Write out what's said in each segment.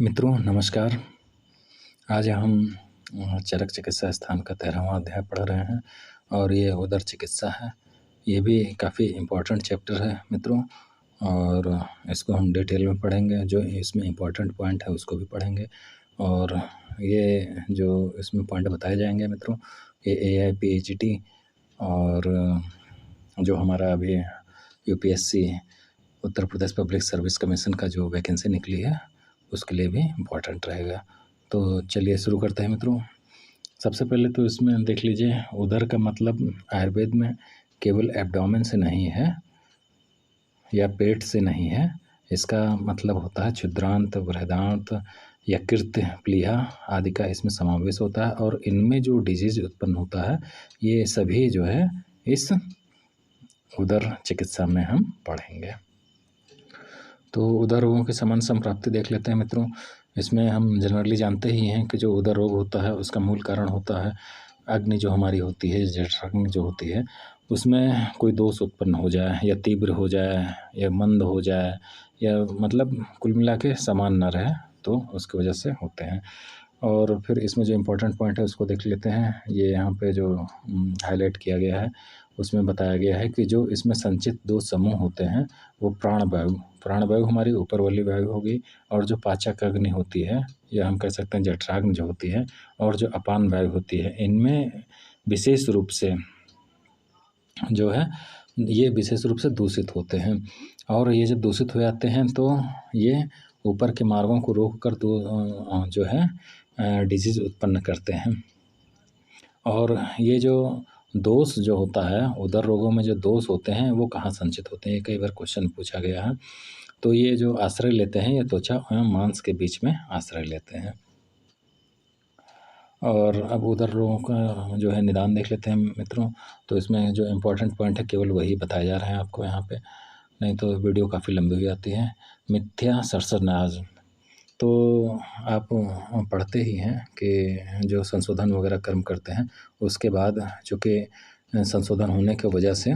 मित्रों नमस्कार। आज हम चरक चिकित्सा स्थान का 13वां अध्याय पढ़ रहे हैं और ये उदर चिकित्सा है। ये भी काफ़ी इम्पोर्टेंट चैप्टर है मित्रों, और इसको हम डिटेल में पढ़ेंगे। जो इसमें इम्पोर्टेंट पॉइंट है उसको भी पढ़ेंगे, और ये जो इसमें पॉइंट बताए जाएंगे मित्रों, ये AIPHT और जो हमारा अभी UPSC Uttar Pradesh public service commission का जो वैकेंसी निकली है उसके लिए भी इम्पोर्टेंट रहेगा। तो चलिए शुरू करते हैं मित्रों। सबसे पहले तो इसमें देख लीजिए, उदर का मतलब आयुर्वेद में केवल एब्डोमेन से नहीं है या पेट से नहीं है। इसका मतलब होता है क्षुद्रांत, बृहदांत, यकृत, प्लीहा आदि का इसमें समावेश होता है, और इनमें जो डिजीज उत्पन्न होता है ये सभी जो है इस उदर चिकित्सा में हम पढ़ेंगे। तो उदर रोगों की सामान्य संप्राप्ति देख लेते हैं मित्रों। इसमें हम जनरली जानते ही हैं कि जो उदर रोग होता है उसका मूल कारण होता है अग्नि जो हमारी होती है, जठराग्नि जो होती है, उसमें कोई दोष उत्पन्न हो जाए या तीव्र हो जाए या मंद हो जाए, या मतलब कुल मिला के समान न रहे, तो उसकी वजह से होते हैं। और फिर इसमें जो इम्पोर्टेंट पॉइंट है उसको देख लेते हैं। ये यहाँ पे जो हाईलाइट किया गया है उसमें बताया गया है कि जो इसमें संचित दो समूह होते हैं वो प्राणवायु हमारी ऊपर वाली वायु होगी, और जो पाचक अग्नि होती है या हम कह सकते हैं जठराग्नि जो होती है, और जो अपान वायु होती है, इनमें विशेष रूप से जो है ये विशेष रूप से दूषित होते हैं। और ये जब दूषित हो जाते हैं तो ये ऊपर के मार्गों को रोक कर जो है डिजीज उत्पन्न करते हैं। और ये जो दोष जो होता है उदर रोगों में, जो दोष होते हैं वो कहाँ संचित होते हैं, कई बार क्वेश्चन पूछा गया है। तो ये जो आश्रय लेते हैं ये त्वचा एवं मांस के बीच में आश्रय लेते हैं। और अब उदर रोगों का जो है निदान देख लेते हैं मित्रों। तो इसमें जो इम्पोर्टेंट पॉइंट है केवल वही बताया जा रहा है आपको यहाँ पे, नहीं तो वीडियो काफ़ी लंबी हो जाती है। मिथ्या सरसनाज, तो आप पढ़ते ही हैं कि जो संशोधन वगैरह कर्म करते हैं उसके बाद चूँकि संशोधन होने की वजह से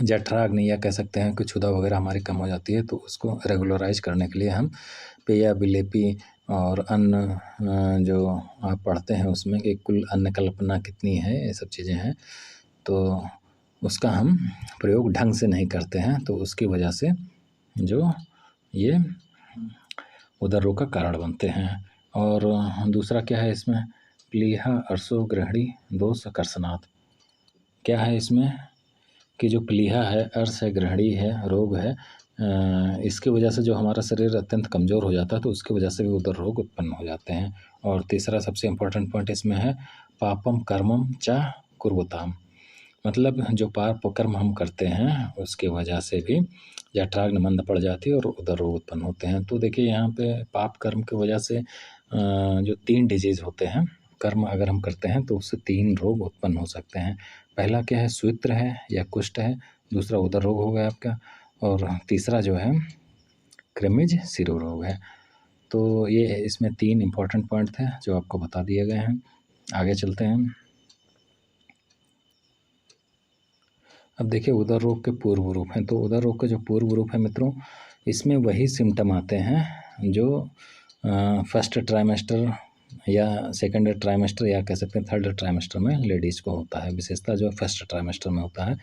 जठराग्नि या कह सकते हैं कि क्षुधा वगैरह हमारी कम हो जाती है, तो उसको रेगुलराइज करने के लिए हम पेया विलेपी और अन्न जो आप पढ़ते हैं उसमें कि कुल अन्न कल्पना कितनी है, ये सब चीज़ें हैं, तो उसका हम प्रयोग ढंग से नहीं करते हैं, तो उसकी वजह से जो ये उदर रोग का कारण बनते हैं। और दूसरा क्या है इसमें, प्लीहा अर्शो ग्रहणी दोष कर्षणात्। क्या है इसमें कि जो प्लीहा है, अर्श है, ग्रहणी है, रोग है, इसकी वजह से जो हमारा शरीर अत्यंत कमज़ोर हो जाता है, तो उसकी वजह से भी उदर रोग उत्पन्न हो जाते हैं। और तीसरा सबसे इम्पोर्टेंट पॉइंट इसमें है पापम कर्मम च कुर्वताम, मतलब जो पाप कर्म हम करते हैं उसके वजह से भी जठराग्नि मंद पड़ जाती है और उदर रोग उत्पन्न होते हैं। तो देखिए यहाँ पे पाप कर्म की वजह से जो 3 डिजीज़ होते हैं, कर्म अगर हम करते हैं तो उससे 3 रोग उत्पन्न हो सकते हैं। पहला क्या है, स्वित्र है या कुष्ठ है, दूसरा उदर रोग हो गया आपका, और तीसरा जो है कृमिज शिरो रोग है। तो ये इसमें 3 इम्पोर्टेंट पॉइंट थे जो आपको बता दिए गए हैं। आगे चलते हैं। अब देखिए उदर रोग के पूर्व रूप हैं। तो उदर रोग के जो पूर्व रूप है मित्रों, इसमें वही सिम्टम आते हैं जो फर्स्ट ट्राइमेस्टर या सेकंड ट्राइमेस्टर या कह सकते हैं थर्ड ट्राइमेस्टर में लेडीज़ को होता है। विशेषता जो फर्स्ट ट्राइमेस्टर में होता है,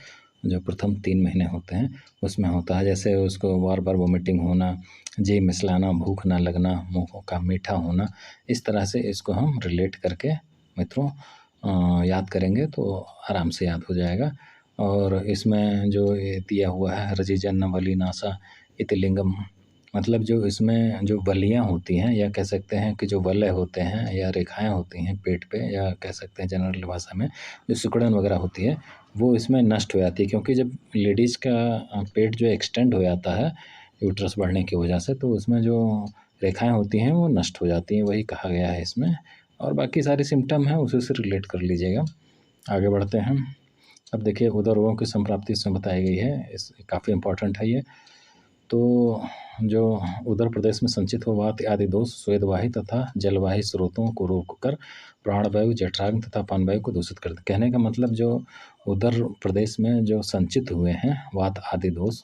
जो प्रथम 3 महीने होते हैं उसमें होता है। जैसे उसको बार बार वोमिटिंग होना, जी मिसलाना, भूख ना लगना, मुँह का मीठा होना, इस तरह से इसको हम रिलेट करके मित्रों याद करेंगे तो आराम से याद हो जाएगा। और इसमें जो ये दिया हुआ है रजिजन्न वलिनासा इति लिंगम, मतलब जो इसमें जो वलियाँ होती हैं या कह सकते हैं कि जो वलय होते हैं या रेखाएं होती हैं पेट पे, या कह सकते हैं जनरल भाषा में जो सिकुड़न वगैरह होती है, वो इसमें नष्ट हो जाती है। क्योंकि जब लेडीज़ का पेट जो एक्सटेंड हो जाता है यूट्रस बढ़ने की वजह से, तो उसमें जो रेखाएं होती हैं वो नष्ट हो जाती हैं, वही कहा गया है इसमें। और बाकी सारे सिम्टम हैं उसी से रिलेट कर लीजिएगा। आगे बढ़ते हैं। अब देखिए उदर रोगों की संप्राप्ति इसमें बताई गई है, इस काफ़ी इम्पोर्टेंट है ये। तो जो उदर प्रदेश में संचित हो वात आदि दोष स्वेदवाही तथा जलवाही स्रोतों को रोककर प्राणवायु, जठराग्नि तथा पानवायु को दूषित करते। कहने का मतलब जो उदर प्रदेश में जो संचित हुए हैं वात आदि दोष,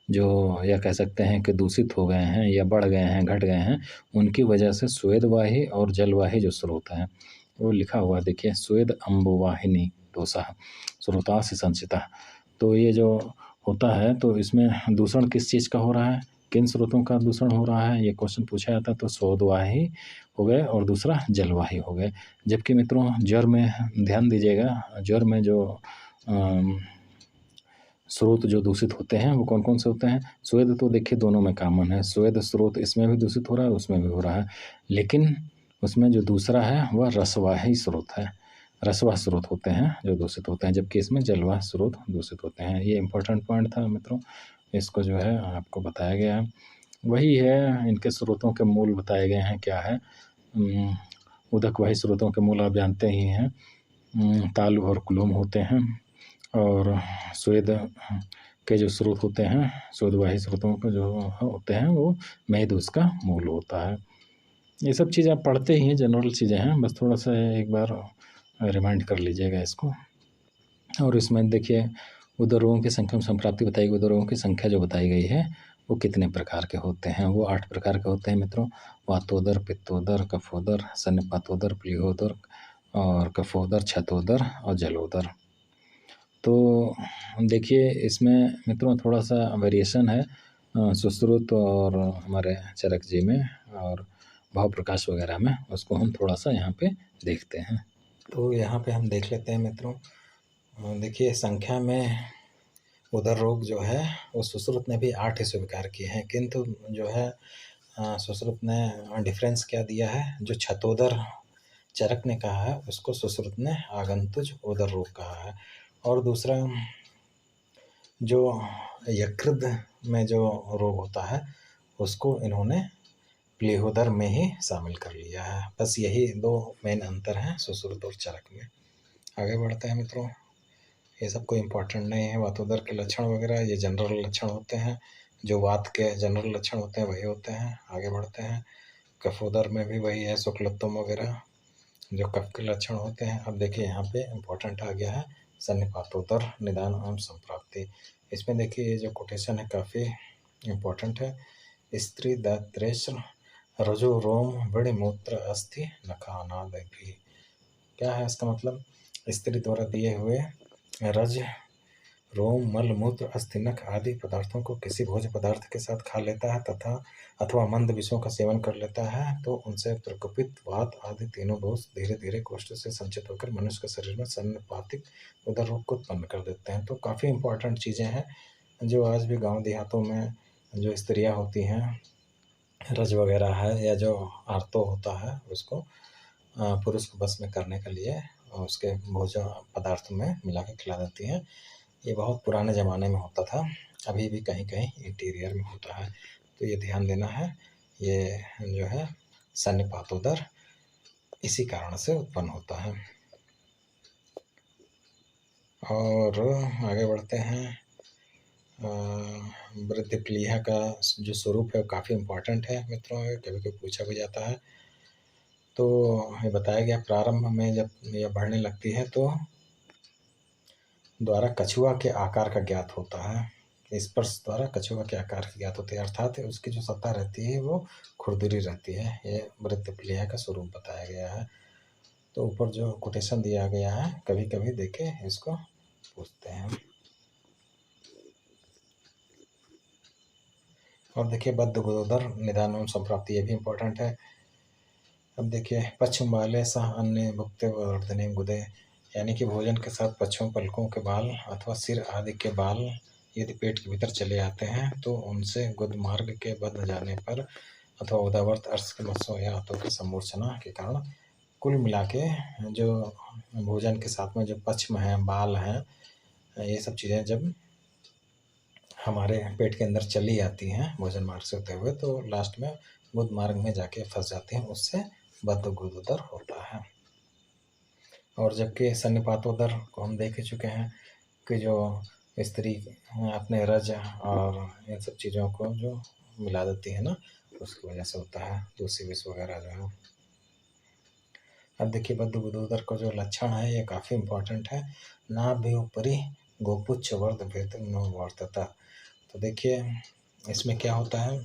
जो या कह सकते हैं कि दूषित हो गए हैं या बढ़ गए हैं, घट गए हैं, उनकी वजह से स्वेदवाही और जलवाही जो स्रोत हैं, वो लिखा हुआ है देखिए, स्वेद अम्बुवाहिनी दोषः स्रोतास्य संचितः। तो ये जो होता है, तो इसमें दूषण किस चीज़ का हो रहा है, किन स्रोतों का दूषण हो रहा है, ये क्वेश्चन पूछा जाता है। तो स्रोतवाही हो गए और दूसरा जलवाही हो गए। जबकि मित्रों ज्वर में ध्यान दीजिएगा, ज्वर में जो स्रोत जो दूषित होते हैं वो कौन कौन से होते हैं। स्वेद तो देखिए दोनों में कॉमन है, स्वेद स्रोत इसमें भी दूषित हो रहा है, उसमें भी हो रहा है, लेकिन उसमें जो दूसरा है वह रसवाही स्रोत है, रसवाह स्रोत होते हैं जो दूषित होते हैं, जबकि इसमें जलवाह स्रोत दूषित होते हैं। ये इंपॉर्टेंट पॉइंट था मित्रों, इसको जो है आपको बताया गया है। वही है, इनके स्रोतों के मूल बताए गए हैं, क्या है उदक वाही स्रोतों के मूल आप जानते ही हैं, तालु और कुलुम होते हैं, और स्वेद के जो स्रोत होते हैं, स्वेदवाही स्रोतों के जो होते हैं वो मेद उसका मूल होता है। ये सब चीज़ आप पढ़ते ही हैं, जनरल चीज़ें हैं, बस थोड़ा सा एक बार रिमाइंड कर लीजिएगा इसको। और इसमें देखिए उदर रोगों की संख्या में संप्राप्ति बताई गई, उदर रोगों की संख्या जो बताई गई है वो कितने प्रकार के होते हैं, वो 8 प्रकार के होते हैं मित्रों। वातोदर, पित्तोदर, कफोदर, सन्निपातोदर, प्लीहोदर और कफोदर, छतोदर और जलोदर। तो देखिए इसमें मित्रों थोड़ा सा वेरिएशन है सुश्रुत और हमारे चरक जी में और भाव प्रकाश वगैरह में, उसको हम थोड़ा सा यहाँ पे देखते हैं। तो यहाँ पे हम देख लेते हैं मित्रों, देखिए संख्या में उदर रोग जो है वो सुश्रुत ने भी 8 ही स्वीकार किए हैं, किंतु जो है सुश्रुत ने डिफरेंस क्या दिया है, जो छतोदर चरक ने कहा है उसको सुश्रुत ने आगंतुज उदर रोग कहा है। और दूसरा जो यकृत में जो रोग होता है उसको इन्होंने प्लीहोदर में ही शामिल कर लिया है। बस यही 2 मेन अंतर हैं सुश्रुत और चरक में। आगे बढ़ते हैं मित्रों, ये सब कोई इम्पोर्टेंट नहीं है। वातोदर के लक्षण वगैरह ये जनरल लक्षण होते हैं, जो वात के जनरल लक्षण होते हैं वही होते हैं। आगे बढ़ते हैं, कफोदर में भी वही है, शुक्लत्वम वगैरह जो कफ के लक्षण होते हैं। अब देखिए यहाँ पे इम्पोर्टेंट आ गया है सन्निपातोदर निदान एवं संप्राप्ति। इसमें देखिए ये जो कोटेशन है काफ़ी इम्पोर्टेंट है। स्त्री दात्रेश्र रजो रोम बड़े मूत्र अस्थि नखानाद भी। क्या है इसका मतलब, स्त्री द्वारा दिए हुए रज, रोम, मल, मूत्र, अस्थिनख आदि पदार्थों को किसी भोज्य पदार्थ के साथ खा लेता है तथा अथवा मंद विषयों का सेवन कर लेता है तो उनसे प्रकोपित वात आदि तीनों दोष धीरे धीरे कोष्ठ से संचित होकर मनुष्य के शरीर में सन्निपातिक उदर रोग को उत्पन्न कर देते हैं। तो काफ़ी इंपॉर्टेंट चीज़ें हैं जो आज भी गाँव देहातों में जो स्त्रियाँ होती हैं, रज वगैरह है या जो आर्तो होता है उसको पुरुष को बस में करने के लिए उसके भोजन पदार्थ में मिला के खिला देती हैं। ये बहुत पुराने ज़माने में होता था, अभी भी कहीं कहीं इंटीरियर में होता है, तो ये ध्यान देना है। ये जो है सन्निपातोदर इसी कारण से उत्पन्न होता है। और आगे बढ़ते हैं, वृद्धि प्लीहा का जो स्वरूप है वो काफ़ी इम्पोर्टेंट है मित्रों, कभी कभी पूछा भी जाता है। तो ये बताया गया प्रारंभ में जब यह बढ़ने लगती है तो द्वारा कछुआ के आकार का ज्ञात होता है, स्पर्श द्वारा कछुआ के आकार की ज्ञात होती है, अर्थात उसकी जो सतह रहती है वो खुरदुरी रहती है। ये वृत्त प्लीहा का स्वरूप बताया गया है। तो ऊपर जो कोटेशन दिया गया है कभी कभी देखे इसको पूछते हैं। और देखिए बद्ध गुदोदर निदान एवं संप्राप्ति, ये भी इम्पोर्टेंट है। अब देखिए पश्चिम वाले सह अन्य भुक्ते वर्धने गुदे, यानी कि भोजन के साथ पक्षों पलकों के बाल अथवा सिर आदि के बाल यदि पेट के भीतर चले आते हैं तो उनसे गुद मार्ग के बंध जाने पर अथवा उदावर्त अर्श के मत्सों या हाथों की समूर्छना के कारण कुल मिला के जो भोजन के साथ में जो पश्चिम हैं, बाल हैं, ये सब चीज़ें जब हमारे पेट के अंदर चली आती हैं भोजन मार्ग से होते हुए तो लास्ट में गुद मार्ग में जाके फंस जाती हैं, उससे बद्ध गुदोदर होता है। और जबकि सन्निपातोदर को हम देख चुके हैं कि जो स्त्री अपने रज और इन सब चीज़ों को जो मिला देती है ना, उसकी वजह से होता है, दूसरी विष वगैरह जो है। अब देखिए बद्ध गुदोदर का जो लक्षण है ये काफ़ी इम्पोर्टेंट है। नाभि ऊपरी गोपुच्छ वर्ध भेद वर्तता, तो देखिए इसमें क्या होता है,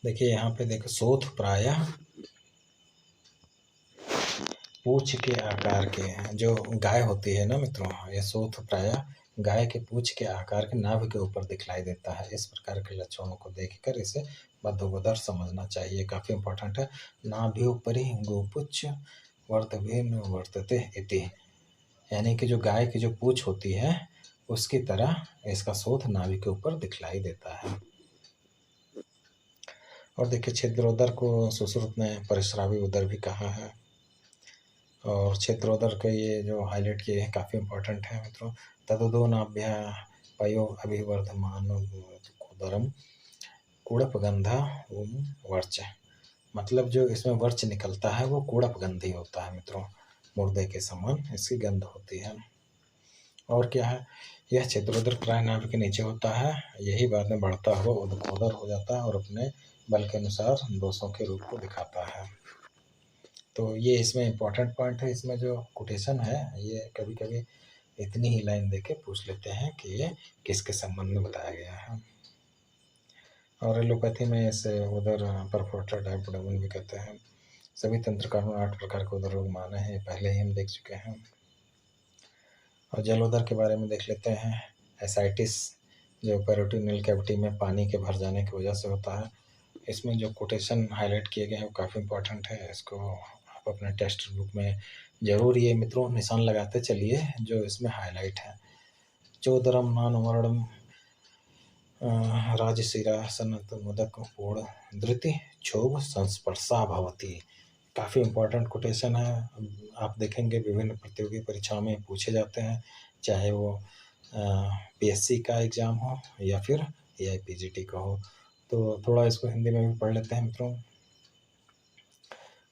देखिए यहाँ पे देखो शोथ प्रायः पूंछ के आकार के, जो गाय होती है ना मित्रों, ये शोथ प्रायः गाय के पूंछ के आकार के नाभि के ऊपर दिखलाई देता है। इस प्रकार के लक्षणों को देखकर इसे बद्धोदर समझना चाहिए, काफ़ी इंपॉर्टेंट है। नाभ्योपरि गोपुच्छ वर्तभिन्न वर्तते इति, यानी कि जो गाय की जो पूंछ होती है उसकी तरह इसका शोथ नाभि के ऊपर दिखलाई देता है। और देखिए छिद्रोदर को सुश्रुत ने परिस्रावी उदर भी कहा है, और छिद्रोदर का ये जो हाईलाइट किए हैं काफ़ी इंपॉर्टेंट है मित्रों। तदुदो नाभ्या पयो अभिवर्धमान उदरम कूड़पगंधा वर्च, मतलब जो इसमें वर्च निकलता है वो कूड़पगंधी होता है मित्रों, मुर्दे के समान इसकी गंध होती है। और क्या है, यह छिद्रोदर प्राय नाभि के नीचे होता है, यही बाद में बढ़ता हुआ उदकोदर हो जाता है और अपने बल के अनुसार दोषों के रूप को दिखाता है। तो ये इसमें इम्पोर्टेंट पॉइंट है। इसमें जो कोटेशन है ये कभी कभी इतनी ही लाइन देके पूछ लेते हैं कि ये किसके संबंध में बताया गया है। और एलोपैथी में इसे उदर परफोरेटेड एब्डोमेन भी कहते हैं। सभी तंत्रकारों ने 8 प्रकार के उदर रोग माने हैं, पहले ही हम देख चुके हैं। और जलोदर के बारे में देख लेते हैं। एसाइटिस जो पेरिटोनियल कैविटी में पानी के भर जाने की वजह से होता है। इसमें जो कोटेशन हाईलाइट किए गए हैं वो काफ़ी इंपॉर्टेंट है, इसको आप अपने टेक्स्ट बुक में ज़रूर ये मित्रों निशान लगाते चलिए जो इसमें हाईलाइट है। चोदरम नानवर्णम राजशिरा सनत मुदक पूर्ण धृति क्षोभ संस्पर्शा भवती, काफ़ी इंपॉर्टेंट कोटेशन है। आप देखेंगे विभिन्न प्रतियोगी परीक्षाओं में पूछे जाते हैं, चाहे वो पीएससी का एग्ज़ाम हो या फिर एआईपीजीटी का हो। तो थोड़ा इसको हिंदी में भी पढ़ लेते हैं मित्रों।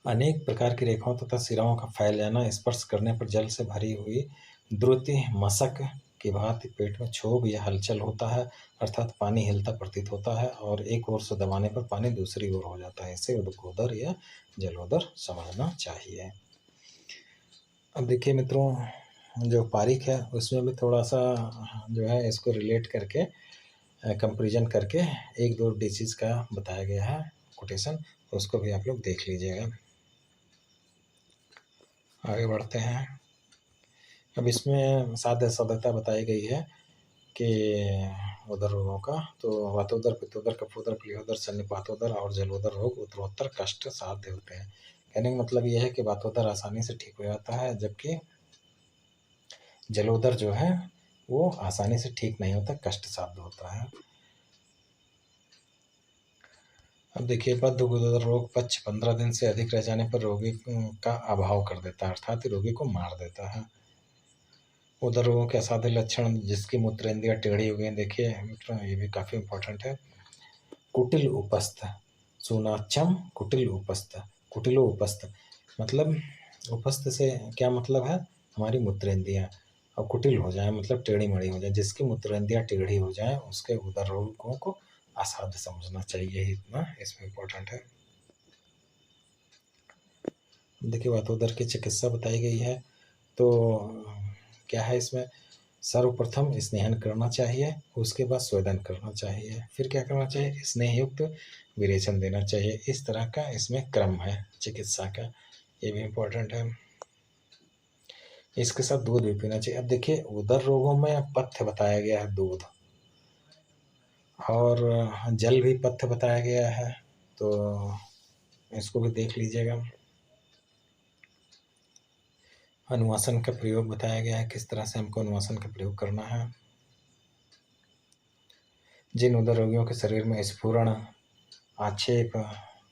अनेक प्रकार की रेखाओं तथा सिराओं का फैल जाना, स्पर्श करने पर जल से भरी हुई द्रुति मशक की भांति पेट में क्षोभ या हलचल होता है, अर्थात पानी हिलता प्रतीत होता है और एक ओर से दबाने पर पानी दूसरी ओर हो जाता है। इसे उदकोदर या जलोदर समझना चाहिए। अब देखिए मित्रों जो पारीख है उसमें भी थोड़ा सा जो है इसको रिलेट करके कंपेरिजन करके 1-2 डिजीज़ का बताया गया है कोटेशन, उसको भी आप लोग देख लीजिएगा। आगे बढ़ते हैं। अब इसमें साध्य साध्यता बताई गई है कि उदर रोगों का, तो वातोदर, पित्तोदर, कफोदर, प्लीहोदर, सन्निपातोदर और जलोदर रोग उत्तरोत्तर कष्ट साध्य होते हैं। कहने का मतलब यह है कि वातोदर आसानी से ठीक हो जाता है, जबकि जलोदर जो है वो आसानी से ठीक नहीं होता, कष्ट साध्य होता है। अब देखिए बद्धकोदर रोग पच्छ 15 दिन से अधिक रह जाने पर रोगी का अभाव कर देता है, अर्थात रोगी को मार देता है। उदर रोगों के असाध्य लक्षण, जिसकी मूत्रेंद्रियां टेढ़ी हो गई, देखिए मित्रों ये भी काफ़ी इंपॉर्टेंट है। कुटिल उपस्थ सुनाक्षम कुटिल उपस्थ, कुटिलो उपस्थ मतलब उपस्थ से क्या मतलब है, हमारी मूत्रेंद्रियां, और कुटिल हो जाए मतलब टेढ़ी मड़ी हो जाए, जिसकी मूत्रेंद्रियां टेढ़ी हो जाए उसके उदर रोगों को असाध्य समझना चाहिए, इतना इसमें इम्पोर्टेंट है। देखिए वातोदर की चिकित्सा बताई गई है, तो क्या है इसमें, सर्वप्रथम स्नेहन करना चाहिए, उसके बाद स्वेदन करना चाहिए, फिर क्या करना चाहिए, स्नेह युक्त विरेचन देना चाहिए। इस तरह का इसमें क्रम है चिकित्सा का, ये भी इम्पोर्टेंट है। इसके साथ दूध भी पीना चाहिए। अब देखिए उदर रोगों में पथ्य बताया गया है दूध, और जल भी पथ्य बताया गया है, तो इसको भी देख लीजिएगा। अनुवासन का प्रयोग बताया गया है, किस तरह से हमको अनुवासन का प्रयोग करना है। जिन उदर रोगियों के शरीर में स्फुरण, आक्षेप,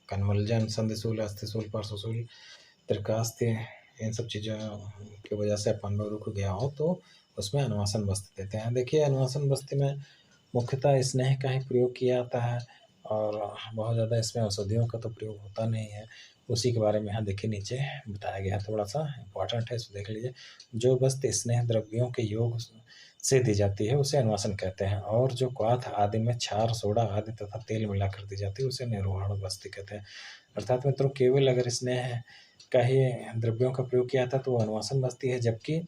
कन्वल्जन, संधिशूल, अस्थिशूल, पार्श्वशूल, त्रिकास्त्य, इन सब चीज़ों की वजह से अपन में रुक गया हो तो उसमें अनुवासन बस्ती देते हैं। देखिए अनुवासन बस्ती में मुख्यतः स्नेह का ही प्रयोग किया जाता है, और बहुत ज़्यादा इसमें औषधियों का तो प्रयोग होता नहीं है। उसी के बारे में यहाँ देखिए नीचे बताया गया है, थोड़ा सा इम्पॉर्टेंट है, इसको देख लीजिए। जो बस्ती स्नेह द्रव्यों के योग से दी जाती है उसे अनुवासन कहते हैं, और जो क्वाथ आदि में क्षार, सोडा आदि तथा तेल मिलाकर दी जाती है उसे निरोहण बस्ती कहते हैं। अर्थात मित्रों केवल अगर स्नेह का ही द्रव्यों का प्रयोग किया था तो वो अनुवासन बस्ती है, जबकि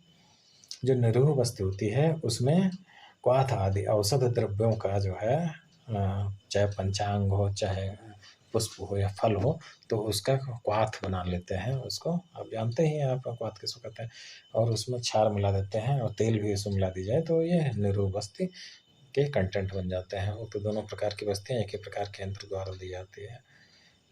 जो निरोह बस्ती होती है उसमें क्वाथ आदि औषध द्रव्यों का जो है चाहे पंचांग हो, चाहे पुष्प हो या फल हो, तो उसका क्वाथ बना लेते हैं। उसको आप जानते ही हैं, आप क्वाथ किसको कहते हैं। और उसमें क्षार मिला देते हैं और तेल भी उसमें मिला दी जाए तो ये निरूह बस्ती के कंटेंट बन जाते हैं। वो तो दोनों प्रकार की बस्तियाँ एक ही प्रकार के यंत्र द्वारा दी जाती है।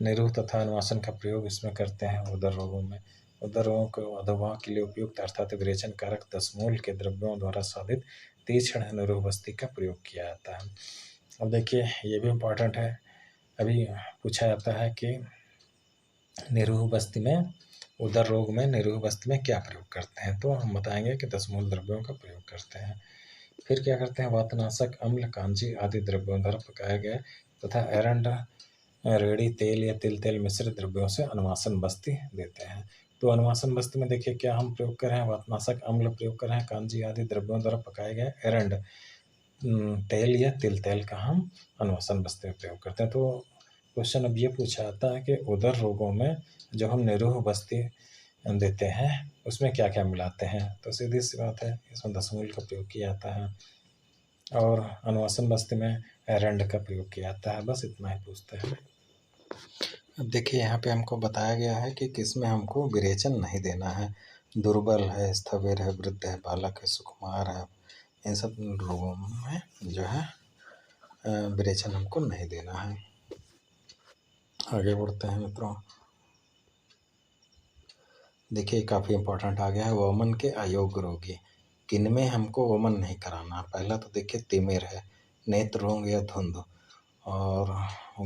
निरूह तथा अनुवासन का प्रयोग इसमें करते हैं उदर रोगों में। उदर रोगों को अधोभाग के लिए उपयुक्त अर्थात विरेचन कारक 10 मूल के द्रव्यों द्वारा साधित तीक्ष्ण निरूह बस्ती का प्रयोग किया जाता है। अब देखिए ये भी इम्पोर्टेंट है, अभी पूछा जाता है कि निरूह बस्ती में, उदर रोग में निरूह बस्ती में क्या प्रयोग करते हैं, तो हम बताएंगे कि 10 मूल द्रव्यों का प्रयोग करते हैं। फिर क्या करते हैं, वातनाशक अम्ल, कांजी आदि द्रव्यों द्वारा पकाए गए तथा एरंड, रेड़ी तेल या तिल तेल मिश्रित द्रव्यों से अनुवासन बस्ती देते हैं। तो अनुवासन बस्ती में देखिए क्या हम प्रयोग कर रहे हैं, वातनाशक अम्ल प्रयोग कर रहे हैं, कांजी आदि द्रव्यों द्वारा पकाए गए एरंड तेल या तिल तेल का हम अनुवासन बस्ती में प्रयोग करते हैं। तो क्वेश्चन अब ये पूछा जाता है कि उदर रोगों में जो हम निरूह बस्ती देते हैं उसमें क्या क्या मिलाते हैं, तो सीधी सी बात है इसमें 10 मूल का प्रयोग किया जाता है और अनुवासन बस्ती में एरंड का प्रयोग किया जाता है। बस इतना ही पूछते हैं। अब देखिए यहाँ पे हमको बताया गया है कि किसमें हमको विरेचन नहीं देना है। दुर्बल है, स्थविर है, वृद्ध है, बालक है, सुकुमार है, इन सब रोगों में जो है विरेचन हमको नहीं देना है। आगे बढ़ते हैं मित्रों। देखिए काफ़ी इम्पोर्टेंट आ गया है, वमन के अयोग्य रोगी किनमें हमको वमन नहीं कराना। पहला तो देखिए तिमिर है, नेत्र रोग या धुंध, और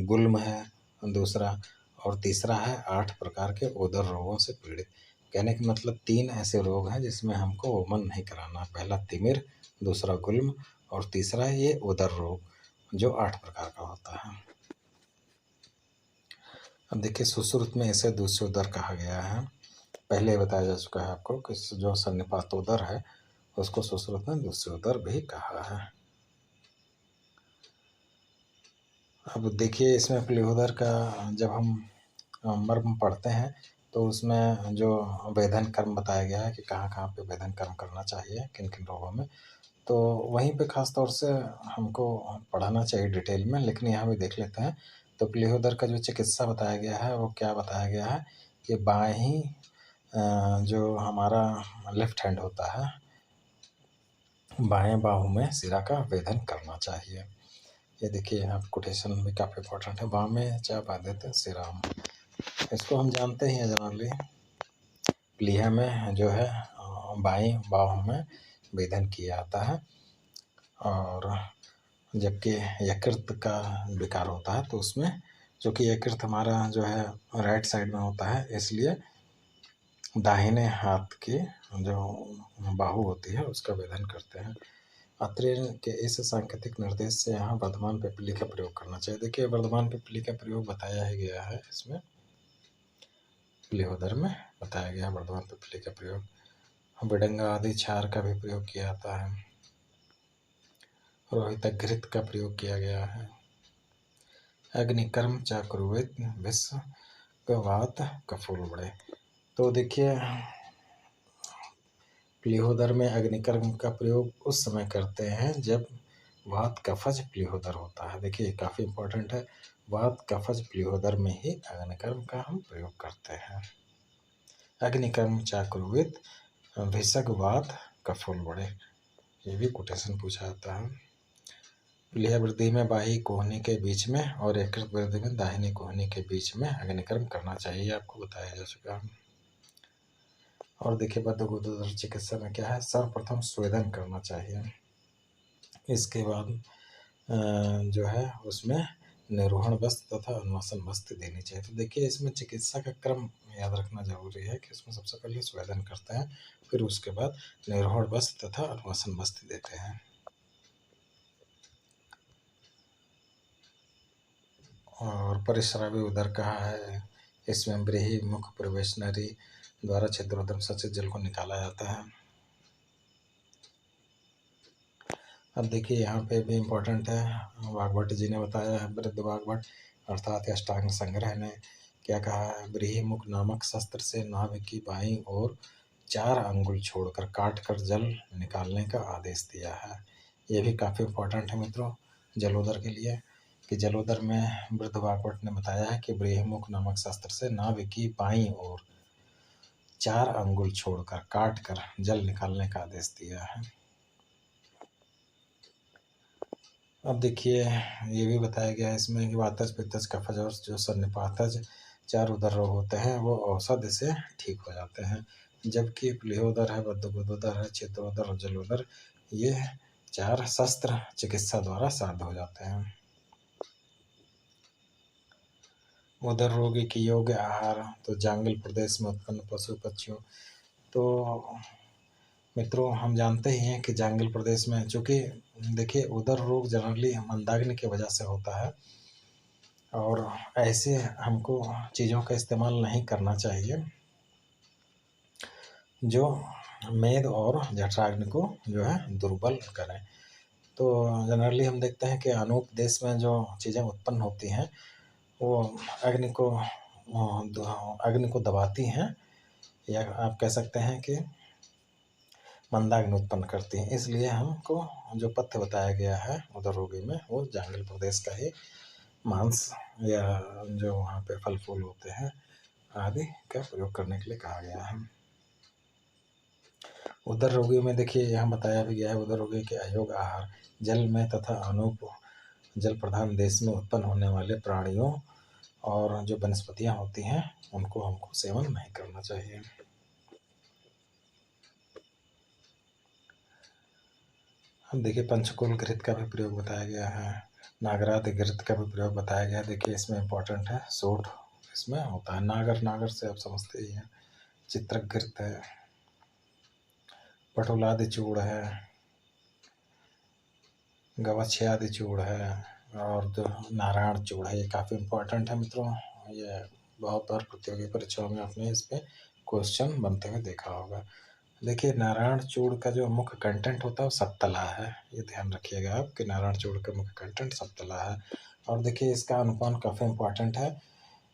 गुल्म है दूसरा, और तीसरा है 8 प्रकार के उदर रोगों से पीड़ित। कहने का मतलब 3 ऐसे रोग हैं जिसमें हमको वमन नहीं कराना। पहला तिमिर, दूसरा गुल्म और तीसरा है ये उदर रोग जो 8 प्रकार का होता है। अब देखिए सुश्रुत में इसे दूसरे उदर कहा गया है। पहले बताया जा चुका है आपको कि जो सन्निपात उदर है उसको सुश्रुत में दूसरे उदर भी कहा है। अब देखिए इसमें प्लीहोदर का जब हम मर्म पढ़ते हैं तो उसमें जो वेधन कर्म बताया गया है कि कहाँ कहाँ पे वेधन कर्म करना चाहिए, किन किन रोगों में, तो वहीं पे खास तौर से हमको पढ़ाना चाहिए डिटेल में, लेकिन यहाँ भी देख लेते हैं। तो प्लीहोदर का जो चिकित्सा बताया गया है वो क्या बताया गया है कि बाहीं जो हमारा लेफ्ट हैंड होता है, बाएं बाहु में सिरा का वेधन करना चाहिए। ये देखिए यहाँ कोटेशन भी काफ़ी इंपॉर्टेंट है, बाह में चा बाधित सिराम, इसको हम जानते ही हैं जनरली। प्लीहा में जो है बाएं बाहु में वेधन किया जाता है, और जबकि यकृत का विकार होता है तो उसमें, चूँकि यकृत हमारा जो है राइट साइड में होता है इसलिए दाहिने हाथ की जो बाहु होती है उसका वेधन करते हैं। अत्रि के इस सांकेतिक निर्देश से यहाँ वर्धमान पिपली का प्रयोग करना चाहिए। देखिए वर्धमान पिपली का प्रयोग बताया ही गया है, इसमें प्लीहोदर में बताया गया है वर्धमान पिपली का प्रयोग। बिडंगा आदि क्षार का भी प्रयोग किया जाता है। रोहित घृत का प्रयोग किया गया है। अग्निकर्म चाकुर्वेद विश्व वात कफूल बड़े। तो देखिए प्लीहोदर में अग्निकर्म का प्रयोग उस समय करते हैं जब वात कफज प्लीहोदर होता है। देखिए काफ़ी इंपॉर्टेंट है, वात कफज प्लीहोदर में ही अग्निकर्म का हम प्रयोग करते हैं। अग्निकर्म चाकुर्वित भिषग वात कफूल बड़े, ये भी कोटेशन पूछा जाता है। प्लीहा वृद्धि में बाही कोहनी के बीच में और यकृत वृद्धि में दाहिनी कोहनी के बीच में अग्निकर्म करना चाहिए, आपको बताया जा चुका है। और देखिए बद्धगोदर चिकित्सा में क्या है, सर्वप्रथम स्वेदन करना चाहिए, इसके बाद जो है उसमें निरोहण वस्त्र तथा अनुवासन वस्त्र देनी चाहिए। तो देखिए इसमें चिकित्सा का क्रम याद रखना जरूरी है कि इसमें सबसे पहले स्वेदन करते हैं, फिर उसके बाद निरोहण वस्त्र तथा अनुवासन वस्त्र देते हैं। और परिश्रावी उदर कहा है, इसमें ब्रीही मुख प्रवेश नरी द्वारा छिद्रोदम सचित जल को निकाला जाता है। अब देखिए यहाँ पे भी इम्पोर्टेंट है, वाघभट्ट जी ने बताया है, वृद्ध वाघभट्ट अर्थात अष्टांग संग्रह ने क्या कहा है, ब्रीहिमुख नामक शस्त्र से नाभि की बाईं ओर 4 अंगुल छोड़कर काट कर जल निकालने का आदेश दिया है। ये भी काफ़ी इम्पोर्टेंट है मित्रों जलोदर के लिए, कि जलोदर में वृद्ध वाग्भट ने बताया है कि ब्रह्मुख नामक शस्त्र से नाभि की बाईं ओर 4 अंगुल छोड़कर काट कर जल निकालने का आदेश दिया है। अब देखिए ये भी बताया गया है इसमें कि वातज, पित्तज, कफज और जो सन्निपातज 4 उदर रोग होते हैं वो औषधि से ठीक हो जाते हैं, जबकि प्लीहोदर है, बद्धकोदर है, क्षेत्रोदर और जलोदर ये 4 शस्त्र चिकित्सा द्वारा साध्य हो जाते हैं। उदर रोगी की योग्य आहार, तो जंगल प्रदेश में उत्पन्न पशु पक्षियों, तो मित्रों हम जानते ही हैं कि जंगल प्रदेश में, चूँकि देखिए उदर रोग जनरली मंदाग्नि की वजह से होता है और ऐसे हमको चीज़ों का इस्तेमाल नहीं करना चाहिए जो मेद और जठराग्नि को जो है दुर्बल करें। तो जनरली हम देखते हैं कि अनूप देश में जो चीज़ें उत्पन्न होती हैं वो अग्नि को दबाती हैं, या आप कह सकते हैं कि मंदाग्नि उत्पन्न करती हैं। इसलिए हमको जो पथ्य बताया गया है उदर रोगी में वो जंगल प्रदेश का ही मांस या जो वहाँ पे फल फूल होते हैं आदि का प्रयोग करने के लिए कहा गया है। उदर रोगी में देखिए यहाँ बताया भी गया है, उदर रोगी के अयोग्य आहार, जल में तथा अनूप जल प्रधान देश में उत्पन्न होने वाले प्राणियों और जो वनस्पतियाँ होती हैं उनको हमको सेवन नहीं करना चाहिए। हम देखिए पंचकुल घृत का भी प्रयोग बताया गया है, नागरादि घृत का भी प्रयोग बताया गया है। देखिए इसमें इम्पोर्टेंट है सोठ इसमें होता है, नागर से आप समझते ही हैं, चित्रक घृत है, पटोलादि चूर्ण है, गवाक्षयादि चूर्ण है और जो नारायण चूर्ण है, ये काफ़ी इम्पोर्टेंट है मित्रों। ये बहुत बार प्रतियोगी परीक्षाओं में आपने इस पे क्वेश्चन बनते हुए देखा होगा। देखिए नारायण चूर्ण का जो मुख्य कंटेंट होता है वो सप्तला है, ये ध्यान रखिएगा आप कि नारायण चूर्ण का मुख्य कंटेंट सप्तला है। और देखिए इसका अनुपान काफ़ी इम्पोर्टेंट है,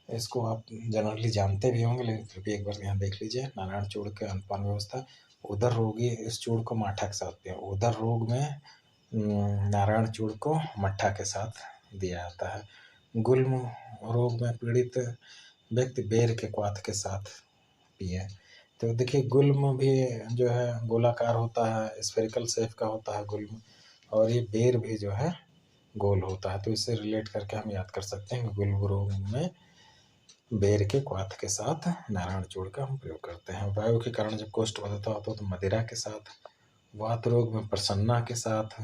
इसको आप जनरली जानते भी होंगे लेकिन फिर भी एक बार यहाँ देख लीजिए। नारायण चूर्ण के अनुपान व्यवस्था, उदर रोगी इस चूर्ण को माठा के साथ पिए, उदर रोग में नारायण चूर्ण को मट्ठा के साथ दिया जाता है। गुल्म रोग में पीड़ित व्यक्ति बेर के क्वाथ के साथ पिए। तो देखिए गुल्म भी जो है गोलाकार होता है, स्फेरिकल शेप का होता है गुल्म, और ये बेर भी जो है गोल होता है। तो इससे रिलेट करके हम याद कर सकते हैं कि गुल्म रोग में बेर के क्वाथ के साथ नारायण चूर्ण का हम प्रयोग करते हैं। वायु के कारण जब कोष्ठ बदलता होता है तो मदिरा के साथ, वात रोग में प्रसन्ना के साथ,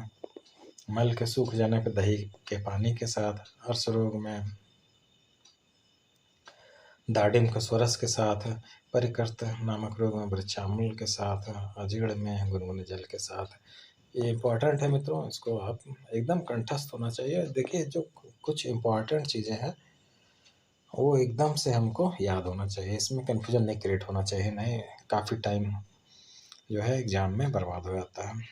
मल के सूख जाने पर दही के पानी के साथ, अर्श रोग में दाडिम के स्वरस के साथ, परिकृत नामक रोग में वृक्षामूल के साथ, अजीर्ण में गुनगुने जल के साथ। ये इम्पॉर्टेंट है मित्रों, इसको आप एकदम कंठस्थ होना चाहिए। देखिए जो कुछ इम्पॉर्टेंट चीज़ें हैं वो एकदम से हमको याद होना चाहिए, इसमें कन्फ्यूजन नहीं क्रिएट होना चाहिए, नहीं काफ़ी टाइम जो है एग्जाम में बर्बाद हो जाता है।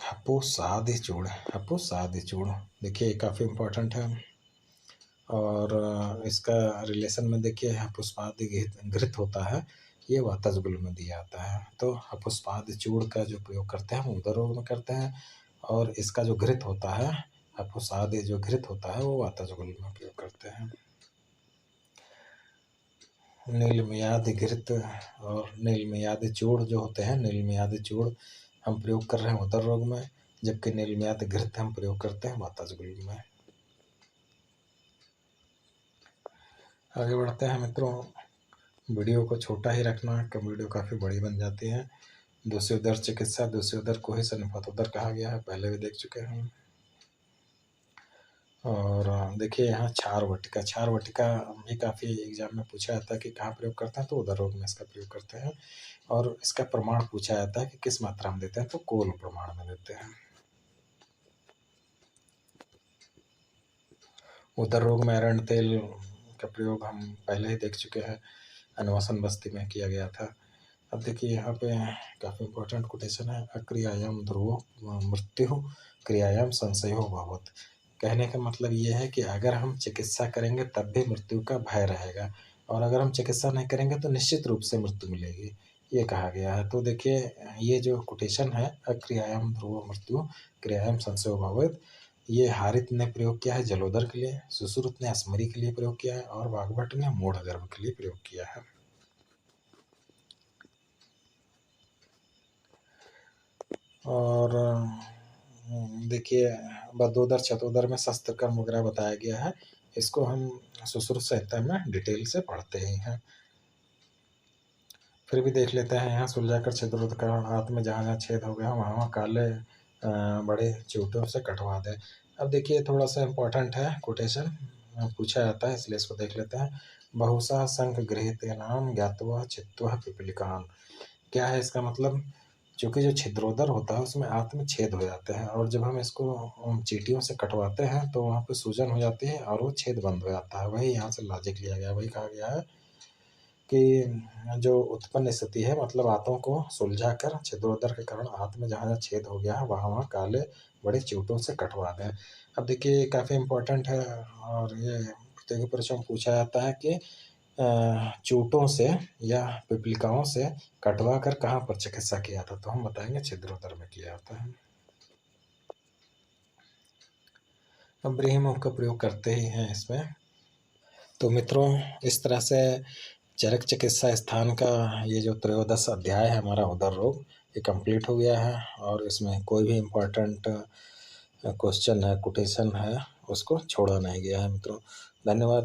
हपुसादि चूर्ण, हपुसादि चूर्ण देखिए काफ़ी इम्पोर्टेंट है और इसका रिलेशन में देखिए हपुष्पादि घृत होता है, ये वातज गुल में दिया जाता है। तो हपुष्पादि चूर्ण का जो प्रयोग करते हैं हम उदर रोग में करते हैं, और इसका जो घृत होता है हपुसादि जो घृत होता है वो वातज गुल में प्रयोग करते हैं। नीलमियादि घृत और नीलमियादि चूर्ण जो होते हैं, नीलमियादि चूर्ण हम प्रयोग कर रहे हैं उदर रोग में, जबकि नीलमियादि घृत हम प्रयोग करते हैं वातज गुल में। आगे बढ़ते हैं मित्रों, वीडियो को छोटा ही रखना, कम वीडियो काफ़ी बड़ी बन जाती है। दूसरी उदर चिकित्सा, दूसरी उदर को ही सन्निपातोदर कहा गया है, पहले भी देख चुके हैं। और देखिए यहाँ क्षार वाटिका, क्षार वाटिका भी काफ़ी एग्जाम में पूछा जाता है कि कहाँ प्रयोग करते हैं, तो उदर रोग में इसका प्रयोग करते हैं। और इसका प्रमाण पूछा जाता है कि किस मात्रा में देते हैं, तो कोल प्रमाण में देते हैं। उदर रोग में अरंड तेल का प्रयोग हम पहले ही देख चुके हैं, अन्वासन बस्ती में किया गया था। अब देखिए यहाँ पे काफ़ी इम्पोर्टेंट कोटेशन है, अक्रियायाम ध्रुवो मृत्यु क्रियायाम संशयो भवत। कहने का मतलब ये है कि अगर हम चिकित्सा करेंगे तब भी मृत्यु का भय रहेगा, और अगर हम चिकित्सा नहीं करेंगे तो निश्चित रूप से मृत्यु मिलेगी। ये कहा गया है। तो देखिए ये जो कोटेशन है अक्रियायाम ध्रुवो मृत्यु क्रियायाम संशयो भवेत्, ये हारित ने प्रयोग किया है जलोदर के लिए, सुश्रुत ने स्मरी के लिए प्रयोग किया है और वाग्भट ने मूढ़गर्भ के लिए प्रयोग किया है। और देखिए बदोदर चतोदर में शस्त्र कर्म वगैरह बताया गया है, इसको हम सुश्रुत संहिता में डिटेल से पढ़ते ही हैं। फिर भी देख लेते हैं यहाँ सुलझाकर छिद्रोद कारण आंत में जहाँ जहाँ छेद हो गया वहाँ वहाँ काले बड़े चिमटों से कटवा दें। अब देखिए थोड़ा सा इम्पोर्टेंट है कोटेशन, पूछा जाता है इसलिए इसको देख लेते हैं। बहुशः शंख गृहीतेनाम ज्ञात्वा चित्वा पिपीलिकान, क्या है इसका मतलब? चूँकि जो छिद्रोदर होता है उसमें आंत में छेद हो जाते हैं और जब हम इसको चींटियों से कटवाते हैं तो वहाँ पे सूजन हो जाती है और वो छेद बंद हो जाता है। वही यहाँ से लॉजिक लिया गया, वही कहा गया है कि जो उत्पन्न स्थिति है मतलब आंतों को सुलझा कर छिद्रोदर के कारण आंत में जहाँ जहाँ छेद हो गया है वहाँ वहाँ काले बड़े चिमटों से कटवा दें। अब देखिए काफ़ी इम्पोर्टेंट है और ये प्रतियोगी परीक्षा में पूछा जाता है कि चूटों से या पिपलिकाओं से कटवा कर कहाँ पर चिकित्सा किया था, तो हम बताएंगे छिद्रोदर में किया जाता है। अब ब्रीहिमुख का प्रयोग करते ही हैं इसमें। तो मित्रों इस तरह से चरक चिकित्सा स्थान का ये जो त्रयोदश अध्याय है हमारा उदर रोग, ये कंप्लीट हो गया है और इसमें कोई भी इम्पोर्टेंट क्वेश्चन है कोटेशन है उसको छोड़ा नहीं गया है मित्रों। धन्यवाद।